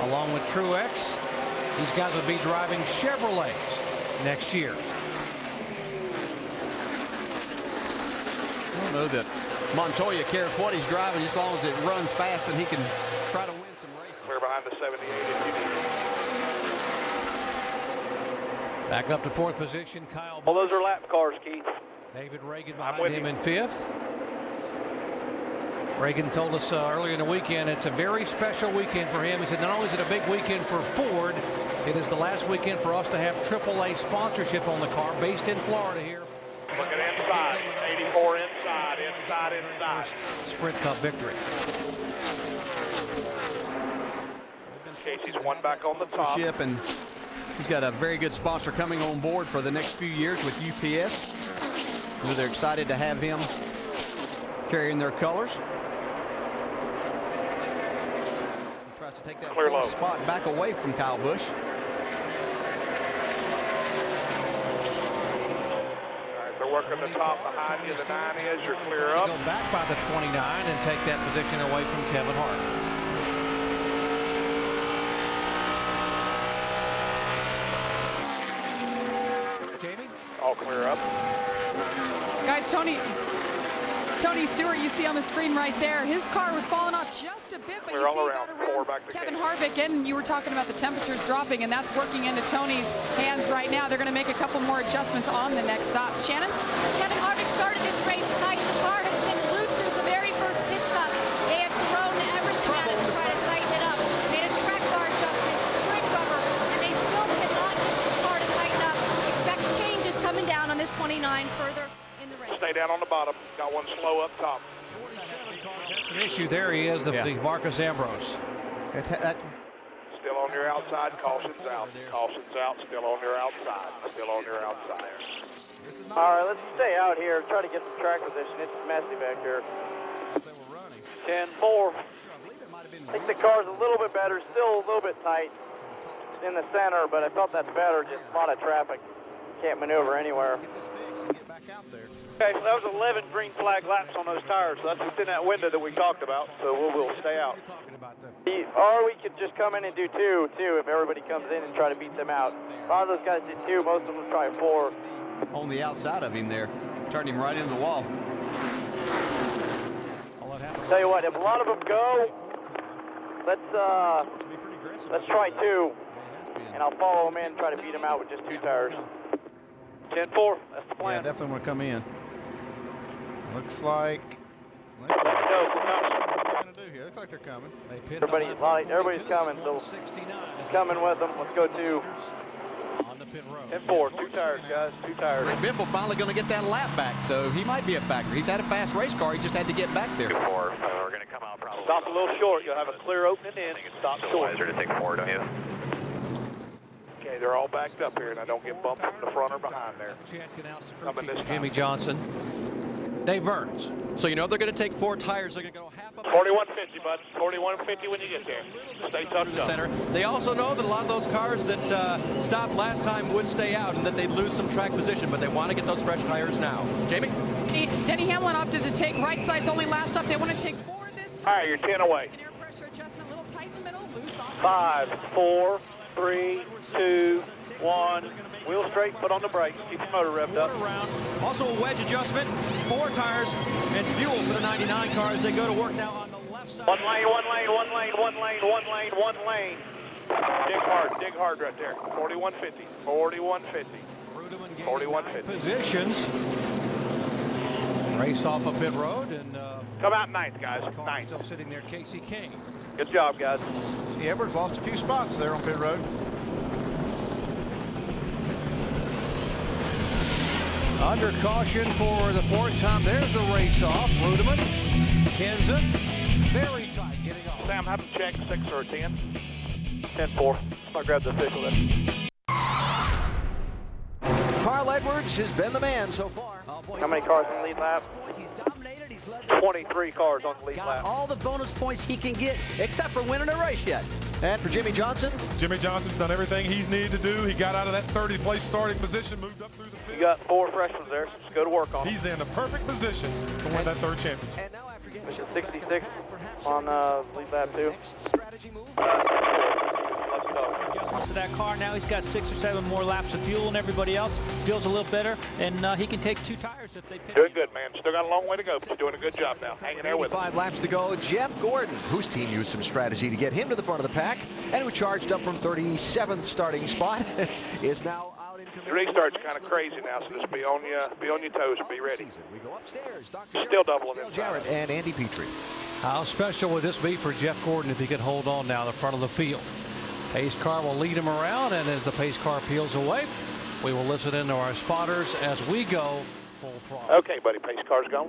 Speaker 1: along with Truex, these guys will be driving Chevrolets next year.
Speaker 4: I don't know that Montoya cares what he's driving as long as it runs fast and he can try to win some races.
Speaker 2: We're behind the 78 if you need it.
Speaker 1: Back up to 4th position, Kyle.
Speaker 11: Well, those are lap cars, Keith.
Speaker 1: David Reagan behind him in 5th. Reagan told us earlier in the weekend it's a very special weekend for him. He said not only is it a big weekend for Ford, it is the last weekend for us to have AAA sponsorship on the car based in Florida here.
Speaker 2: Looking inside. 84 inside.
Speaker 1: Sprint Cup victory.
Speaker 2: Casey's one back on the top.
Speaker 4: And he's got a very good sponsor coming on board for the next few years with UPS. They're excited to have him carrying their colors. He tries to take that fourth spot back away from Kyle Busch.
Speaker 2: They're working the top behind you. The 9 is. You're clear up.
Speaker 1: Go back by the 29 and take that position away from Kevin Hart. Jamie?
Speaker 2: All clear up.
Speaker 13: Guys, Tony Stewart, you see on the screen right there, his car was falling off just a bit, but you see he got around Kevin Harvick, and you were talking about the temperatures dropping, and that's working into Tony's hands right now. They're going to make a couple more adjustments on the next stop. Shannon?
Speaker 12: Kevin Harvick started this race tight. The car has been loose since the very first pit stop. They have thrown everything at it to try to tighten it up. Made a track bar adjustment, spring rubber, and they still cannot get the car to tighten up. Expect changes coming down on this 29 further in the race.
Speaker 2: Stay down on the bottom. Got one slow up top.
Speaker 1: That's an issue. There he is, the Marcus Ambrose.
Speaker 2: Still on your outside. Caution's out. Caution's out. Still on your outside. Still on your outside.
Speaker 11: All right, let's stay out here. Try to get some track position. It's messy back here. 10-4. I think the car's a little bit better. Still a little bit tight in the center, but I felt that's better. Just a lot of traffic. Can't maneuver anywhere.
Speaker 2: Okay, so that was 11 green flag laps on those tires. So that's within that window that we talked about. So we'll stay out.
Speaker 11: Or we could just come in and do 2, too, if everybody comes in and try to beat them out. A lot of those guys did 2. Most of them try 4.
Speaker 4: On the outside of him there. Turned him right into the wall.
Speaker 11: Tell you what, if a lot of them go, let's try 2. And I'll follow them in and try to beat them out with just 2 tires. 10-4, that's the plan.
Speaker 3: Yeah, definitely want to come in. Looks like.
Speaker 11: Let's go.
Speaker 3: Looks like they're coming.
Speaker 11: Everybody's coming, so coming with them. Let's go 2. 10-4, 2 tires, guys, 2 tires.
Speaker 4: Rick Biffle finally going to get that lap back, so he might be a factor. He's had a fast race car. He just had to get back there.
Speaker 2: 4. We're going to come out probably. Stop a little short. You'll have a clear opening in. Stop short.
Speaker 14: Wiser to take 4, don't you?
Speaker 2: Okay, they're all backed up here, and I don't get bumped from the front or behind there.
Speaker 1: Jimmy Johnson. Dave Burns.
Speaker 5: So you know they're going to take 4 tires. They're going to go half up.
Speaker 2: 4150, bud. 4150 when you get there. Stay tucked up.
Speaker 5: Center. They also know that a lot of those cars that stopped last time would stay out and that they'd lose some track position, but they want to get those fresh tires now. Jamie?
Speaker 13: Denny Hamlin opted to take right sides only last stop. They want to take 4 this time.
Speaker 2: All right, you're 10 away.
Speaker 13: An air pressure adjustment, a little tight in the middle, loose off.
Speaker 11: 5, 4, 3, 2, 1. Wheel straight, put on the brakes. Keep the motor revved up.
Speaker 6: Around. Also a wedge adjustment, 4 tires, and fuel for the 99 cars. They go to work now on the left side.
Speaker 2: One lane, one lane, one lane, one lane, one lane, one lane. Dig hard right there. 4150, 4150, 4150.
Speaker 1: Positions. Race off a pit road and
Speaker 2: come out ninth, guys. Ninth.
Speaker 1: Still sitting there, Casey King.
Speaker 11: Good job, guys.
Speaker 3: See, Edwards lost a few spots there on pit road.
Speaker 1: Under caution for the 4th time. There's the race off. Rudeman, Kenseth, very tight getting off.
Speaker 2: Sam, have them check 6 or 10.
Speaker 11: 10-4. I'll grab the official then.
Speaker 7: Carl Edwards has been the man so far.
Speaker 11: How many cars in the lead lap?
Speaker 9: He's dominated. He's led
Speaker 11: 23 cars on the lead
Speaker 9: got
Speaker 11: lap.
Speaker 9: all the bonus points he can get, except for winning a race yet.
Speaker 7: And for Jimmy Johnson?
Speaker 8: Jimmy Johnson's done everything he's needed to do. He got out of that 30th place starting position, moved up through the field.
Speaker 11: You got 4 freshmen there. Just go to work on them.
Speaker 8: He's in the perfect position to win that 3rd championship.
Speaker 7: And now after getting
Speaker 11: Mr. 66 on lead lap 2.
Speaker 7: strategy move.
Speaker 11: Let's go.
Speaker 10: Adjustments to that car. Now he's got 6 or 7 more laps of fuel than everybody else. Feels a little better, and he can take 2 tires if they pit.
Speaker 2: Doing good, man. Still got a long way to go, but you're doing a good job now. Hanging there with him.
Speaker 7: 85 laps to go. Jeff Gordon, whose team used some strategy to get him to the front of the pack, and who charged up from 37th starting spot, is now out in
Speaker 2: The restart's kind of crazy now, so just be on your toes and be ready.
Speaker 7: We go upstairs. Dr.
Speaker 2: Still doubling
Speaker 7: Dale
Speaker 2: inside.
Speaker 7: Jarrett and Andy Petrie.
Speaker 1: How special would this be for Jeff Gordon if he could hold on now in the front of the field? Pace car will lead him around, and as the pace car peels away, we will listen into our spotters as we go full throttle.
Speaker 2: Okay, buddy, pace car's gone.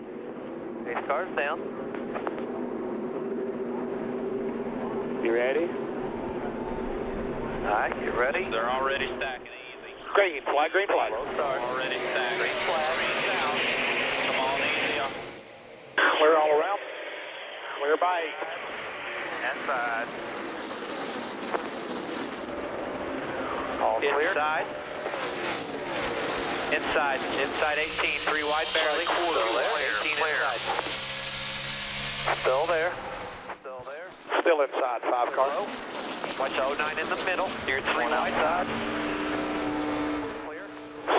Speaker 11: Pace car's down. You ready? All right, you ready?
Speaker 14: They're already stacking easy.
Speaker 2: Green flag, green flag.
Speaker 14: Already stacking. Green flag. Green down. Come on easy.
Speaker 2: Clear all around. Clear by 8.
Speaker 14: Inside.
Speaker 2: All clear.
Speaker 14: Inside. Inside 18. 3 wide barely. Quarter.
Speaker 2: Still there.
Speaker 14: 18
Speaker 2: Clear.
Speaker 14: inside.
Speaker 11: Still there.
Speaker 14: Still there.
Speaker 2: Still inside, 5 car.
Speaker 14: Watch 09 in the middle. You're 3 wide side.
Speaker 2: Clear.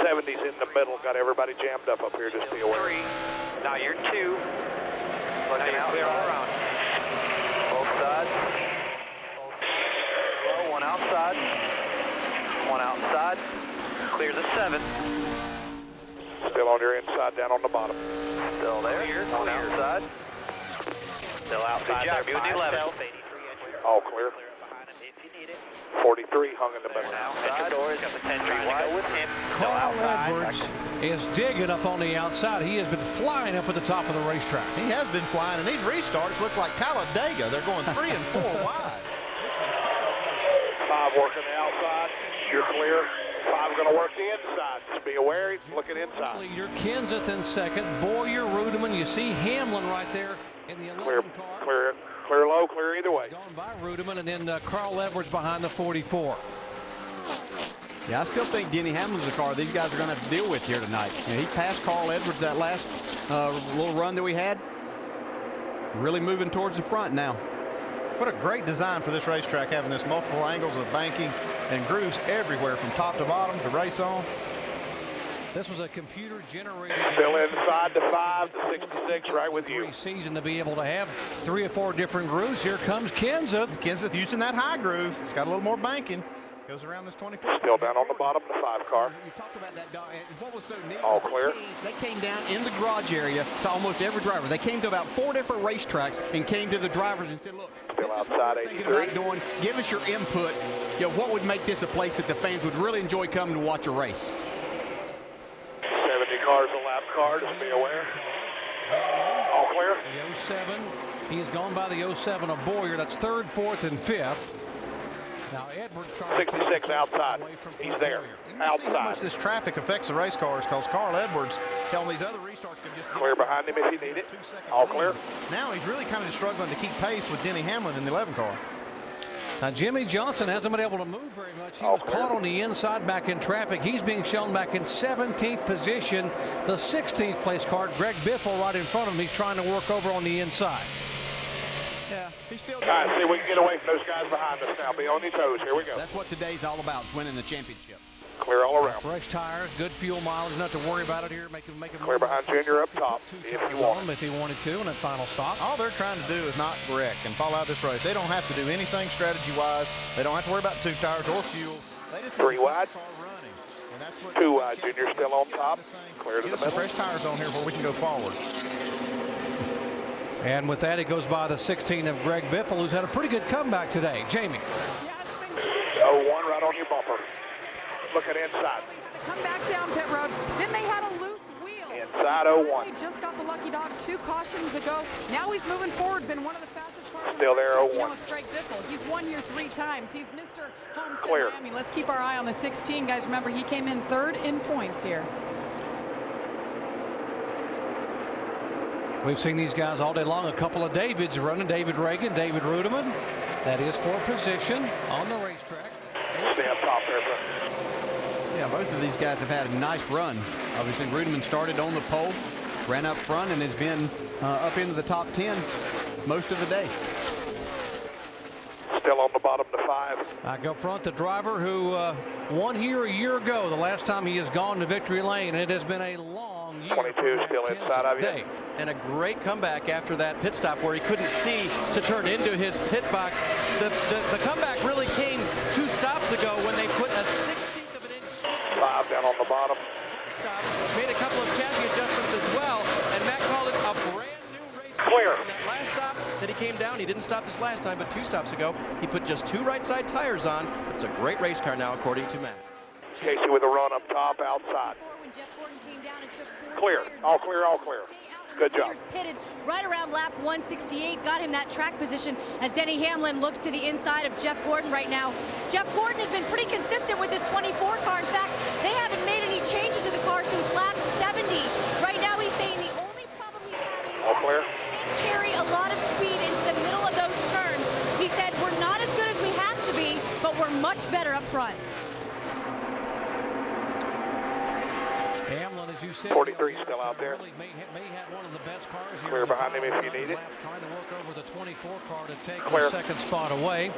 Speaker 2: 70's in the middle. Got everybody jammed up here. Just be aware.
Speaker 14: 3. Now you're 2.
Speaker 11: Looking
Speaker 14: Now you're
Speaker 11: out.
Speaker 14: clear all around.
Speaker 11: Both sides. One outside. One outside.
Speaker 14: Clear the 7.
Speaker 2: Still on your inside, down on the bottom.
Speaker 11: Still there.
Speaker 14: Clear.
Speaker 11: One
Speaker 14: Clear.
Speaker 11: outside.
Speaker 14: Still outside.
Speaker 11: Good job,
Speaker 14: there. Mute 11.
Speaker 2: All clear. 43 hung in the middle.
Speaker 14: Outside. Got the 10 trying to go with him. Still
Speaker 1: Carl
Speaker 14: outside.
Speaker 1: Edwards is digging up on the outside. He has been flying up at the top of the racetrack.
Speaker 3: He has been flying, and these restarts look like Talladega. They're going 3 and 4 wide.
Speaker 2: 5 working the outside. You're clear. 5 going to work the inside. Just be aware. He's looking inside.
Speaker 1: Leader Kenseth in second. Boyer, Rudeman. You see Hamlin right there in the 11
Speaker 2: Clear,
Speaker 1: car.
Speaker 2: clear low, clear either way.
Speaker 1: Gone by Rudeman, and then Carl Edwards behind the 44.
Speaker 4: Yeah, I still think Denny Hamlin's the car these guys are going to have to deal with here tonight. You know, he passed Carl Edwards that last little run that we had. Really moving towards the front now.
Speaker 3: What a great design for this racetrack, having this multiple angles of banking and grooves everywhere from top to bottom to race on.
Speaker 1: This was a computer-generated.
Speaker 2: Still inside the 5 to 66, right with you.
Speaker 1: Season to be able to have 3 or 4 different grooves. Here comes Kenseth.
Speaker 3: Kenseth using that high groove. It's got a little more banking. Goes around this 24.
Speaker 2: Still down on the bottom, the 5 car.
Speaker 4: You talked about that, Doc, and what was so neat
Speaker 2: All
Speaker 4: was
Speaker 2: clear.
Speaker 4: they came down in the garage area to almost every driver. They came to about 4 different racetracks and came to the drivers and said, look,
Speaker 2: Still
Speaker 4: this is what
Speaker 2: outside
Speaker 4: we're thinking
Speaker 2: 83.
Speaker 4: about doing. Give us your input. You know, what would make this a place that the fans would really enjoy coming to watch a race?
Speaker 2: 70 cars a lap car, just be aware. All clear.
Speaker 1: The 07. He has gone by the 07 of Boyer. That's 3rd, 4th, and 5th. Now Edwards
Speaker 2: 66 outside. He's there.
Speaker 3: See how much this traffic affects the race cars, because Carl Edwards on these other restarts can just
Speaker 2: clear behind him if you need it. All clear.
Speaker 3: Now he's really kind of just struggling to keep pace with Denny Hamlin in the 11 car.
Speaker 1: Now Jimmy Johnson hasn't been able to move very much. He was caught on the inside back in traffic. He's being shown back in 17th position. The 16th place car, Greg Biffle, right in front of him. He's trying to work over on the inside.
Speaker 3: Yeah, he's still.
Speaker 2: All right, see if we can get away from those guys behind us now. Be on your toes. Here we go.
Speaker 4: That's what today's all about, is winning the championship.
Speaker 2: Clear all around.
Speaker 1: Fresh tires, good fuel mileage, not to worry about it here. Make him
Speaker 2: clear behind Junior up top if you want.
Speaker 1: If he wanted to, and then final stop.
Speaker 3: All they're trying to do is not wreck and fall out of this race. They don't have to do anything strategy-wise. They don't have to worry about 2 tires or fuel. They just
Speaker 2: 3 wide.
Speaker 3: Running. And that's what
Speaker 2: 2 wide. Junior still on top. Clear to the middle.
Speaker 3: Fresh tires on here where we can go forward.
Speaker 1: And with that, it goes by the 16 of Greg Biffle, who's had a pretty good comeback today. Jamie.
Speaker 13: Yeah, it's been good.
Speaker 2: 01 right on your bumper. Look at inside.
Speaker 13: Come back down pit road. Then they had a loose wheel.
Speaker 2: Inside 01.
Speaker 13: He just got the lucky dog 2 cautions ago. Now he's moving forward. Been one of the fastest cars.
Speaker 2: Still there, 01.
Speaker 13: Now it's Greg Biffle. He's won here 3 times. He's Mr. Homestead
Speaker 2: Clear.
Speaker 13: Miami. Let's keep our eye on the 16. Guys, remember, he came in 3rd in points here.
Speaker 1: We've seen these guys all day long. A couple of Davids running. David Reagan, David Rudeman. That is for position on the racetrack.
Speaker 2: Stay up top there, bro.
Speaker 4: Yeah, both of these guys have had a nice run. Obviously, Rudeman started on the pole, ran up front, and has been up into the top 10 most of the day.
Speaker 2: Still on the bottom to 5.
Speaker 1: I go front, the driver who won here a year ago, the last time he has gone to victory lane. It has been a long year.
Speaker 2: 22 still inside of you.
Speaker 1: Dave.
Speaker 5: And a great comeback after that pit stop where he couldn't see to turn into his pit box. The comeback really came 2 stops ago when they put a 1/16 of an inch
Speaker 2: 5 down on the bottom.
Speaker 5: stop. Made a couple of chassis adjustments as well, and Matt called it a brand new race.
Speaker 2: Clear.
Speaker 5: And that last stop that he came down, he didn't stop this last time, but 2 stops ago, he put just 2 right side tires on. But it's a great race car now, according to Matt.
Speaker 2: Casey with a run up top outside. Clear. All clear, all clear. Good job.
Speaker 12: Pitted right around lap 168, got him that track position as Denny Hamlin looks to the inside of Jeff Gordon right now. Jeff Gordon has been pretty consistent with this 24 car. In fact, they haven't made any changes to the car since lap 70. Right now, he's saying the only problem he's having
Speaker 2: all clear.
Speaker 12: is carry a lot of speed into the middle of those turns. He said, we're not as good as we have to be, but we're much better up front.
Speaker 1: Hamlin, as you said,
Speaker 2: 43 still out there.
Speaker 1: Really may have one of the best cars here.
Speaker 2: Clear behind him if you need it.
Speaker 1: Trying to work over the 24 car to take
Speaker 2: Clear.
Speaker 1: the 2nd spot away.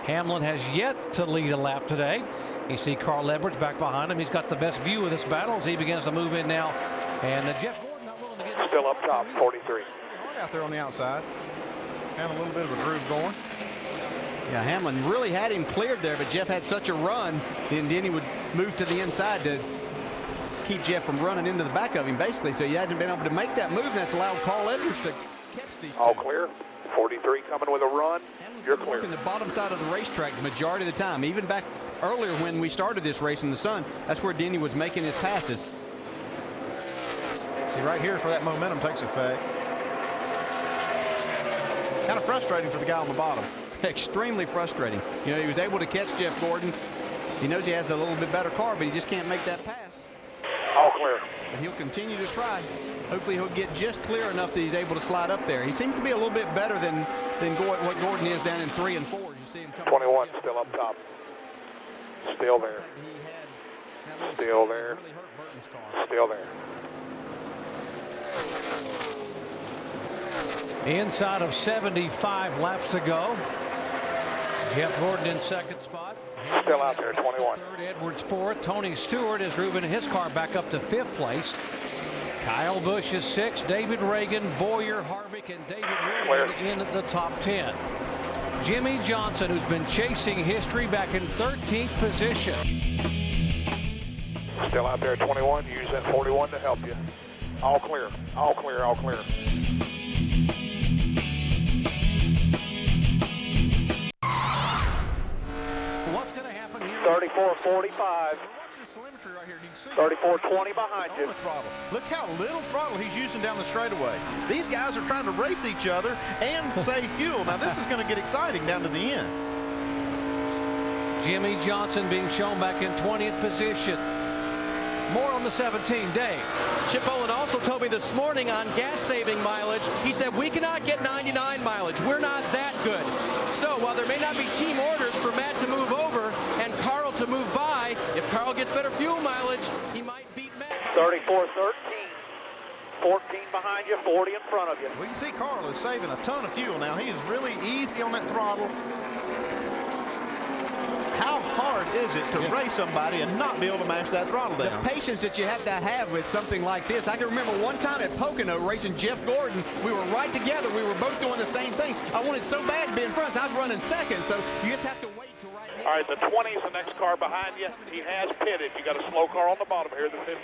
Speaker 1: Hamlin has yet to lead a lap today. You see Carl Edwards back behind him. He's got the best view of this battle as he begins to move in now. And Jeff Gordon not willing to get
Speaker 2: still up top, 43.
Speaker 3: Hard out there on the outside. Had a little bit of a groove going.
Speaker 4: Yeah, Hamlin really had him cleared there, but Jeff had such a run, and then he would move to the inside to keep Jeff from running into the back of him, basically. So he hasn't been able to make that move, and that's allowed Carl Edwards to catch these 2.
Speaker 2: All clear. 43 coming with a run. You're clear.
Speaker 4: Working the bottom side of the racetrack the majority of the time. Even back earlier when we started this race in the sun, that's where Denny was making his passes.
Speaker 3: See, right here is where that momentum takes effect. Kind of frustrating for the guy on the bottom.
Speaker 4: Extremely frustrating. You know, he was able to catch Jeff Gordon. He knows he has a little bit better car, but he just can't make that pass.
Speaker 2: All clear.
Speaker 4: But he'll continue to try. Hopefully he'll get just clear enough that he's able to slide up there. He seems to be a little bit better than what Gordon is down in 3 and 4. You see him coming.
Speaker 2: 21 still up top. Still there. Still there. Still there.
Speaker 1: inside of 75 laps to go. Jeff Gordon in 2nd spot.
Speaker 2: Still out there, 21.
Speaker 1: 3rd, Edwards 4th. Tony Stewart is moving his car back up to 5th place. Kyle Busch is 6th. David Reagan, Boyer, Harvick, and David Woodward in the top 10. Jimmy Johnson, who's been chasing history, back in 13th position.
Speaker 2: Still out there, 21. Use that 41 to help you. All clear. All clear. All clear.
Speaker 1: What's going to happen here?
Speaker 2: 34.45. 34.20 behind you.
Speaker 3: Look how little throttle he's using down the straightaway. These guys are trying to race each other and save fuel. Now this is going to get exciting down to the end.
Speaker 1: Jimmy Johnson being shown back in 20th position. More on the 17, Dave.
Speaker 5: Chip Owen also told me this morning on gas-saving mileage, he said, we cannot get 99 mileage. We're not that good. So while there may not be team orders for Matt to move over and Carl to move by, if Carl gets better fuel mileage, he might beat Matt.
Speaker 11: 34-13. 14 behind you, 40 in front of you.
Speaker 3: Well, you see Carl is saving a ton of fuel now. He is really easy on that throttle. How hard is it to race somebody and not be able to mash that throttle down?
Speaker 4: The patience that you have to have with something like this. I can remember one time at Pocono racing Jeff Gordon. We were right together. We were both doing the same thing. I wanted so bad to be in front, so I was running second. So you just have to wait till right now.
Speaker 2: All right, the 20 is the next car behind you. He has pitted. You got a slow car on the bottom here, the 15.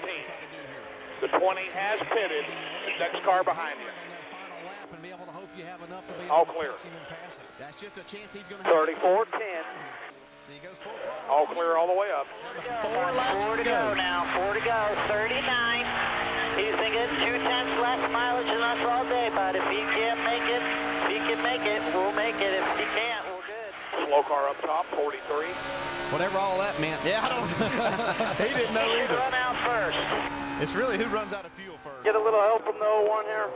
Speaker 2: The 20 has pitted. The next car behind you. All clear.
Speaker 4: That's just a chance he's going to have.
Speaker 11: 34-10.
Speaker 2: All clear all the way up.
Speaker 14: 4 to go now. 4 to go. 39. He's thinking 2/10 less mileage than us all day, but if he can't make it, if he can make it, we'll make it. If he can't, we're good.
Speaker 2: Slow car up top, 43.
Speaker 4: Whatever all that meant.
Speaker 3: Yeah, I don't. He didn't know either.
Speaker 14: Run out first.
Speaker 3: It's really who runs out of fuel first.
Speaker 11: Get a little help from the 01 here.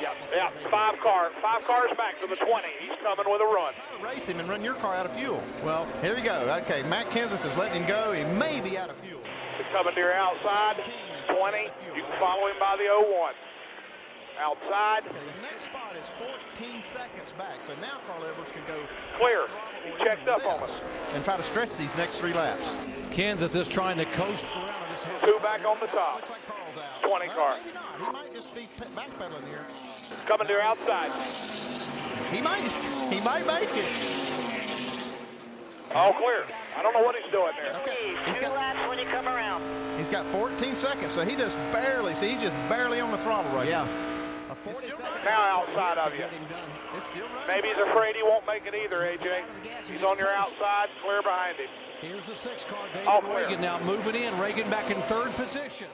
Speaker 2: Yeah, 5 cars back to the 20. He's coming with a run.
Speaker 3: Race him and run your car out of fuel. Well, here we go. Okay, Matt Kenseth is letting him go. He may be out of fuel.
Speaker 2: He's coming to your outside, 20. You can follow him by the 01. Outside.
Speaker 3: Okay, the next spot is 14 seconds back. So now Carl Edwards can go
Speaker 2: clear. He checked up on us.
Speaker 3: And try to stretch these next 3 laps.
Speaker 1: Kenseth is trying to coast around.
Speaker 2: 2 back on the top. 20 car.
Speaker 3: Maybe not. He might just be backpedaling here.
Speaker 2: Coming to your outside.
Speaker 3: He might make it.
Speaker 2: All clear. I don't know what he's doing there.
Speaker 3: Okay.
Speaker 14: He's 2 laps when you come around.
Speaker 3: He's got 14 seconds, so he just barely, see, he's just barely on the throttle right now.
Speaker 4: A 40-second.
Speaker 2: Now outside of you.
Speaker 3: It's still running.
Speaker 2: Maybe he's afraid he won't make it either, AJ. He's on your outside, clear behind him.
Speaker 1: Here's the 6 car, David Reagan now moving in. Reagan back in 3rd position.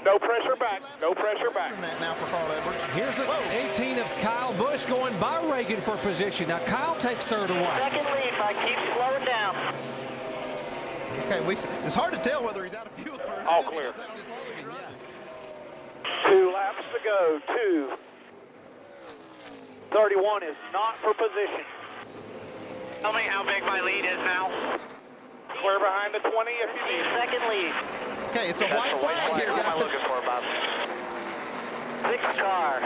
Speaker 2: No pressure back. No pressure back.
Speaker 3: Now for Carl Edwards.
Speaker 1: Here's the 18 of Kyle Busch going by Reagan for position. Now Kyle takes 3rd and 1.
Speaker 14: Second lead, I keep slowing down.
Speaker 3: Okay, it's hard to tell whether he's out of fuel or not.
Speaker 2: All clear.
Speaker 11: 2 laps to go. 2. 31 is not for position.
Speaker 14: Tell me how big my lead is now.
Speaker 2: Clear behind the 20 if you need.
Speaker 14: Second lead.
Speaker 3: Okay, it's a white flag here,
Speaker 14: What am I
Speaker 3: guys.
Speaker 14: looking for, Bob? 6 car.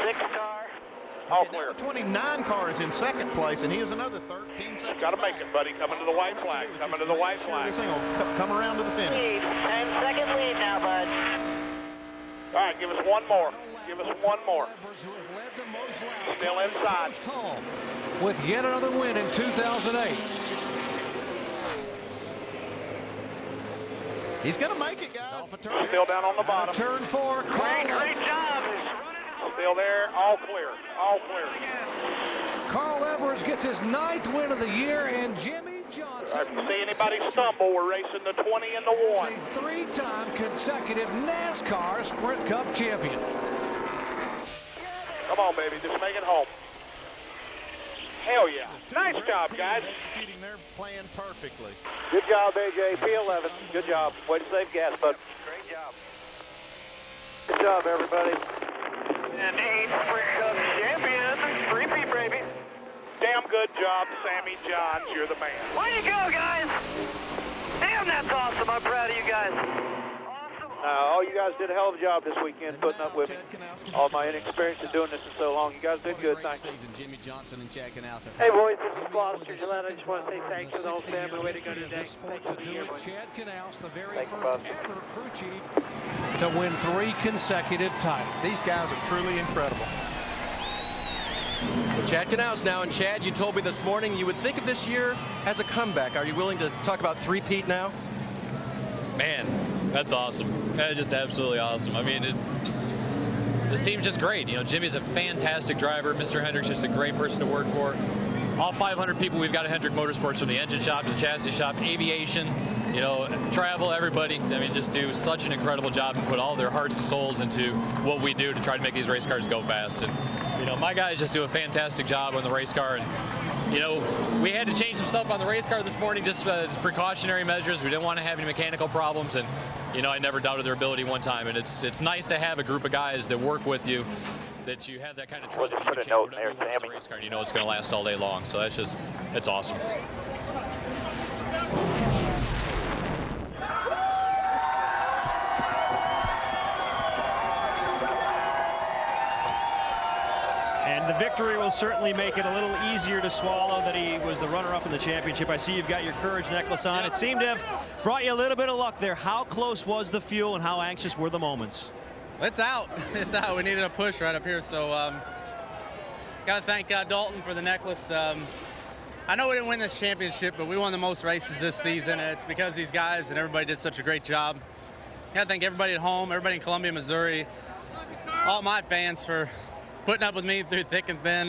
Speaker 14: 6 car.
Speaker 2: All clear.
Speaker 3: 29 car is in 2nd place, and he is another 13 seconds.
Speaker 2: Got to make it, buddy. Coming to the white flag. Coming to the white flag.
Speaker 3: This thing will come around to the finish.
Speaker 14: Lead. 10-second lead now, bud.
Speaker 2: All right, give us one more. Give us one more. Still inside.
Speaker 1: With yet another win in 2008.
Speaker 3: He's going to make it, guys.
Speaker 2: Still down on the bottom.
Speaker 1: Turn 4.
Speaker 14: Great job.
Speaker 2: Still there. All clear. All clear.
Speaker 1: Carl Edwards gets his 9th win of the year, and Jimmy Johnson.
Speaker 2: If you see anybody stumble, we're racing the 20 and the 1.
Speaker 1: A 3-time consecutive NASCAR Sprint Cup champion.
Speaker 2: Come on, baby. Just make it home. Hell yeah. Nice job, guys.
Speaker 3: Executing their plan perfectly.
Speaker 11: Good job, AJ. P11. Good job. Way to save gas, bud.
Speaker 14: Great job.
Speaker 11: Good job, everybody.
Speaker 14: And 8 Sprint Cup champion. Repeat, baby.
Speaker 2: Damn good job, Sammy Johns. You're the man.
Speaker 14: Way to go, guys. Damn, that's awesome. I'm proud of you guys.
Speaker 11: All you guys did a hell of a job this weekend putting up with me. All my inexperience in doing this in so long. You guys did good. Thanks.
Speaker 4: Jimmy Johnson and Chad Canals.
Speaker 11: Hey, boys. This is Foster Gillette. I just want to say thanks for the whole family. Way to go today. Thanks for being here, boys.
Speaker 1: Chad Canals, the very
Speaker 11: Thank you,
Speaker 1: first
Speaker 11: bud.
Speaker 1: ever crew chief to win 3 consecutive titles.
Speaker 3: These guys are truly incredible.
Speaker 5: Well, Chad Canals now, and Chad, you told me this morning you would think of this year as a comeback. Are you willing to talk about 3-peat now?
Speaker 15: Man, that's awesome. That's just absolutely awesome. I mean, this team's just great. You know, Jimmy's a fantastic driver. Mr. Hendrick's just a great person to work for. All 500 people we've got at Hendrick Motorsports, from the engine shop to the chassis shop, aviation, you know, travel, everybody. I mean, just do such an incredible job and put all their hearts and souls into what we do to try to make these race cars go fast. And, you know, my guys just do a fantastic job on the race car. And you know, we had to change some stuff on the race car this morning just as precautionary measures. We didn't want to have any mechanical problems, and you know, I never doubted their ability one time. And it's nice to have a group of guys that work with you, that you have that kind of trust.
Speaker 11: Put a note in there, Sammy.
Speaker 15: Race car, and you know it's going to last all day long. So it's awesome.
Speaker 6: And the victory will certainly make it a little easier to swallow that he was the runner-up in the championship. I see you've got your courage necklace on. It seemed to have brought you a little bit of luck there. How close was the fuel and how anxious were the moments?
Speaker 16: It's out. It's out. We needed a push right up here. So got to thank Dalton for the necklace. I know we didn't win this championship, but we won the most races this season. And it's because these guys and everybody did such a great job. Got to thank everybody at home, everybody in Columbia, Missouri, all my fans for putting up with me through thick and thin,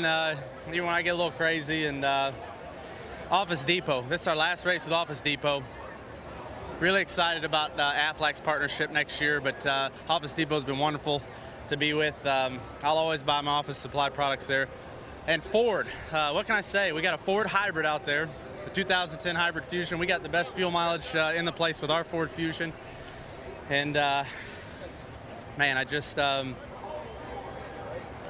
Speaker 16: even when I get a little crazy. And Office Depot. This is our last race with Office Depot. Really excited about Aflac's partnership next year, but Office Depot has been wonderful to be with. I'll always buy my office supply products there. And Ford, what can I say? We got a Ford hybrid out there, the 2010 Hybrid Fusion. We got the best fuel mileage in the place with our Ford Fusion. And man, I just, I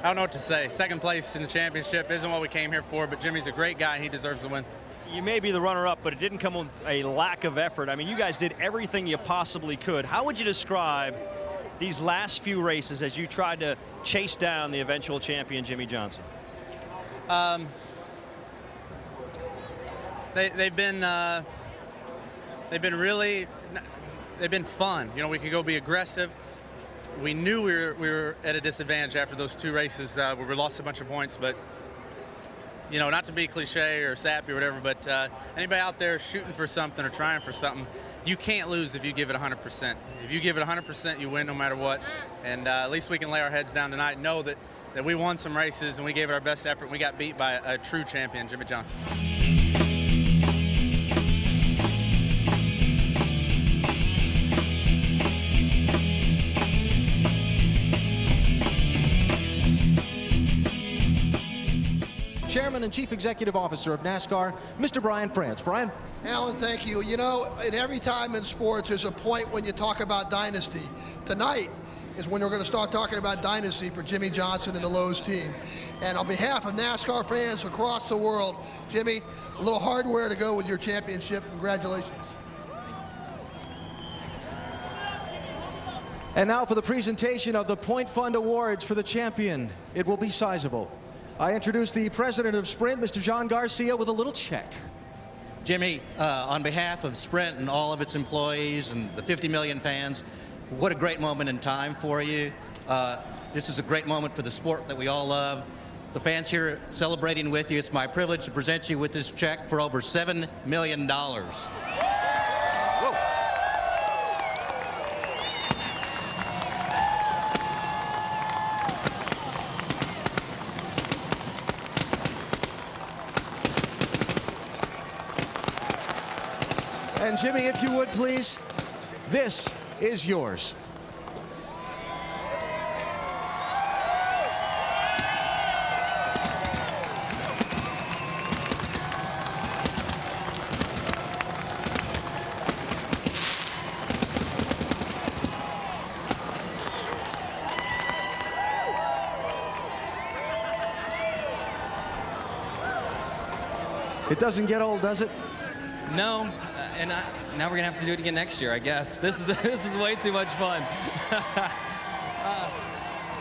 Speaker 16: don't know what to say. Second place in the championship isn't what we came here for, but Jimmy's a great guy and he deserves the win.
Speaker 6: You may be the runner-up, but it didn't come with a lack of effort. I mean, you guys did everything you possibly could. How would you describe these last few races as you tried to chase down the eventual champion, Jimmie Johnson?
Speaker 16: They've been fun. You know, we could go be aggressive. We knew we were at a disadvantage after those two races where we lost a bunch of points, but you know, not to be cliche or sappy or whatever, but anybody out there shooting for something or trying for something, you can't lose if you give it 100%. If you give it 100%, you win no matter what. And at least we can lay our heads down tonight and know that we won some races and we gave it our best effort and we got beat by a true champion, Jimmie Johnson.
Speaker 7: Chairman and Chief Executive Officer of NASCAR, Mr. Brian France. Brian?
Speaker 17: Alan, thank you. You know, at every time in sports, there's a point when you talk about dynasty. Tonight is when we're going to start talking about dynasty for Jimmie Johnson and the Lowe's team. And on behalf of NASCAR fans across the world, Jimmie, a little hardware to go with your championship. Congratulations.
Speaker 7: And now for the presentation of the Point Fund Awards for the champion. It will be sizable. I introduce the president of Sprint, Mr. John Garcia, with a little check.
Speaker 18: Jimmie, on behalf of Sprint and all of its employees and the 50 million fans, what a great moment in time for you. This is a great moment for the sport that we all love. The fans here celebrating with you. It's my privilege to present you with this check for over $7 million.
Speaker 7: And Jimmie, if you would please, this is yours. It doesn't get old, does it?
Speaker 19: No. Now we're gonna have to do it again next year, I guess. This is way too much fun.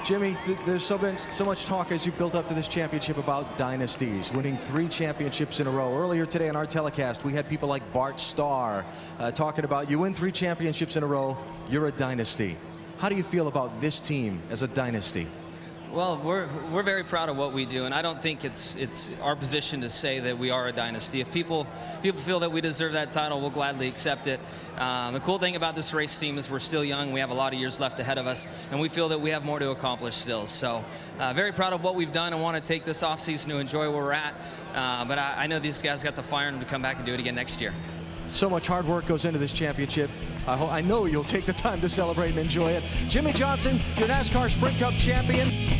Speaker 7: Jimmie, there's been so much talk as you built up to this championship about dynasties, winning 3 championships in a row. Earlier today on our telecast, we had people like Bart Starr talking about you win 3 championships in a row, you're a dynasty. How do you feel about this team as a dynasty?
Speaker 19: Well, we're very proud of what we do, and I don't think it's our position to say that we are a dynasty. If people feel that we deserve that title, we'll gladly accept it. The cool thing about this race team is we're still young. We have a lot of years left ahead of us, and we feel that we have more to accomplish still. So very proud of what we've done and want to take this offseason to enjoy where we're at. But I know these guys got the fire in them to come back and do it again next year.
Speaker 7: So much hard work goes into this championship. I know you'll take the time to celebrate and enjoy it. Jimmie Johnson, your NASCAR Sprint Cup champion.